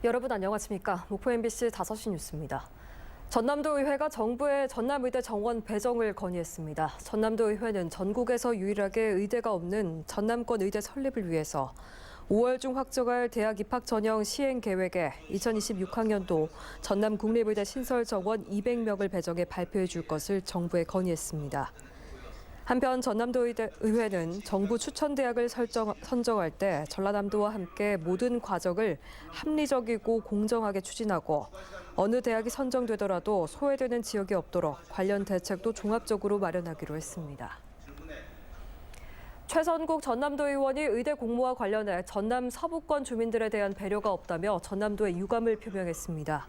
여러분 안녕하십니까? 목포 MBC 5시 뉴스입니다. 전남도의회가 정부의 전남의대 정원 배정을 건의했습니다. 전남도의회는 전국에서 유일하게 의대가 없는 전남권 의대 설립을 위해서 5월 중 확정할 대학 입학 전형 시행 계획에 2026학년도 전남 국립의대 신설 정원 200명을 배정해 발표해 줄 것을 정부에 건의했습니다. 한편 전남도의회는 정부 추천 대학을 선정할 때 전라남도와 함께 모든 과정을 합리적이고 공정하게 추진하고 어느 대학이 선정되더라도 소외되는 지역이 없도록 관련 대책도 종합적으로 마련하기로 했습니다. 최선국 전남도 의원이 의대 공모와 관련해 전남 서부권 주민들에 대한 배려가 없다며 전남도에 유감을 표명했습니다.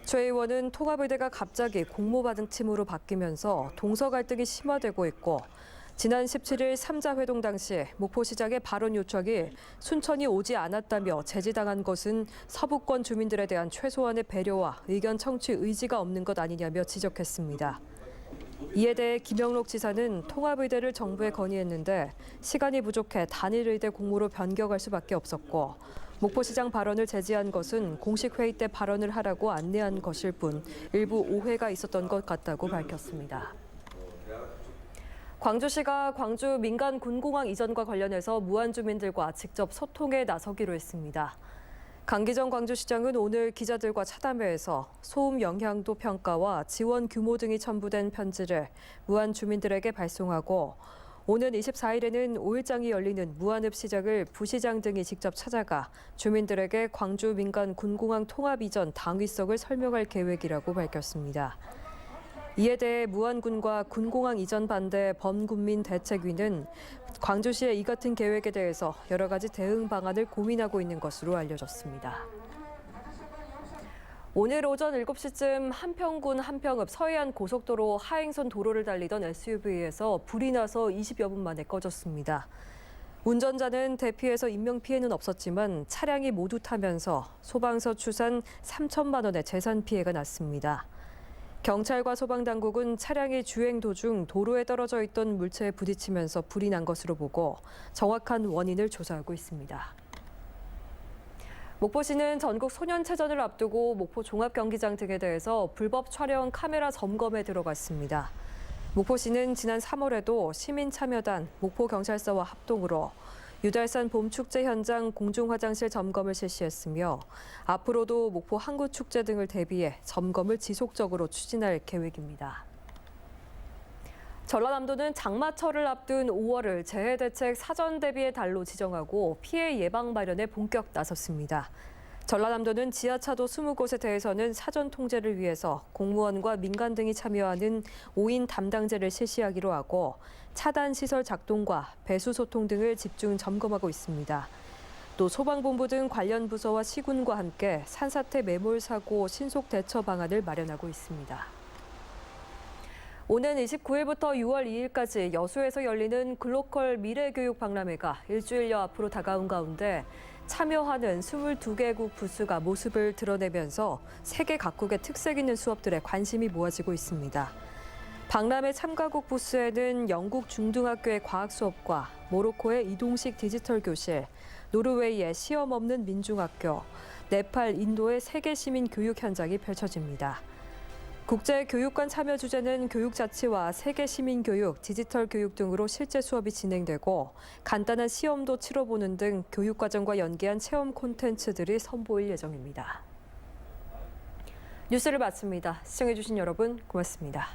최 의원은 통합의대가 갑자기 공모 방침으로 바뀌면서 동서 갈등이 심화되고 있고 지난 17일 3자 회동 당시 목포시장의 발언 요청이 순천이 오지 않았다며 제지당한 것은 서부권 주민들에 대한 최소한의 배려와 의견 청취 의지가 없는 것 아니냐며 지적했습니다. 이에 대해 김영록 지사는 통합의대를 정부에 건의했는데 시간이 부족해 단일의대 공모로 변경할 수밖에 없었고 목포시장 발언을 제지한 것은 공식 회의 때 발언을 하라고 안내한 것일 뿐 일부 오해가 있었던 것 같다고 밝혔습니다. 광주시가 광주 민간 군공항 이전과 관련해서 무안 주민들과 직접 소통에 나서기로 했습니다. 강기정 광주시장은 오늘 기자들과 차담회에서 소음 영향도 평가와 지원 규모 등이 첨부된 편지를 무안 주민들에게 발송하고 오는 24일에는 5일장이 열리는 무안읍 시장을 부시장 등이 직접 찾아가 주민들에게 광주 민간 군공항 통합 이전 당위성을 설명할 계획이라고 밝혔습니다. 이에 대해 무안군과 군공항 이전 반대 범군민대책위는 광주시의 이 같은 계획에 대해서 여러 가지 대응 방안을 고민하고 있는 것으로 알려졌습니다. 오늘 오전 7시쯤 한평군 한평읍 서해안 고속도로 하행선 도로를 달리던 SUV에서 불이 나서 20여 분 만에 꺼졌습니다. 운전자는 대피해서 인명피해는 없었지만 차량이 모두 타면서 소방서 추산 3천만 원의 재산 피해가 났습니다. 경찰과 소방당국은 차량이 주행 도중 도로에 떨어져 있던 물체에 부딪히면서 불이 난 것으로 보고 정확한 원인을 조사하고 있습니다. 목포시는 전국 소년체전을 앞두고 목포 종합경기장 등에 대해서 불법 촬영 카메라 점검에 들어갔습니다. 목포시는 지난 3월에도 시민참여단 목포경찰서와 합동으로 유달산 봄축제 현장 공중화장실 점검을 실시했으며 앞으로도 목포 항구축제 등을 대비해 점검을 지속적으로 추진할 계획입니다. 전라남도는 장마철을 앞둔 5월을 재해대책 사전 대비의 달로 지정하고 피해 예방 마련에 본격 나섰습니다. 전라남도는 지하차도 20곳에 대해서는 사전 통제를 위해서 공무원과 민간 등이 참여하는 5인 담당제를 실시하기로 하고 차단 시설 작동과 배수 소통 등을 집중 점검하고 있습니다. 또 소방본부 등 관련 부서와 시군과 함께 산사태 매몰 사고 신속 대처 방안을 마련하고 있습니다. 오는 29일부터 6월 2일까지 여수에서 열리는 글로컬 미래교육 박람회가 일주일여 앞으로 다가온 가운데 참여하는 22개국 부스가 모습을 드러내면서 세계 각국의 특색 있는 수업들에 관심이 모아지고 있습니다. 박람회 참가국 부스에는 영국 중등학교의 과학 수업과 모로코의 이동식 디지털 교실, 노르웨이의 시험 없는 민중학교, 네팔, 인도의 세계 시민 교육 현장이 펼쳐집니다. 국제교육관 참여 주제는 교육자치와 세계시민교육, 디지털 교육 등으로 실제 수업이 진행되고 간단한 시험도 치러보는 등 교육과정과 연계한 체험 콘텐츠들이 선보일 예정입니다. 뉴스를 마칩니다. 시청해주신 여러분 고맙습니다.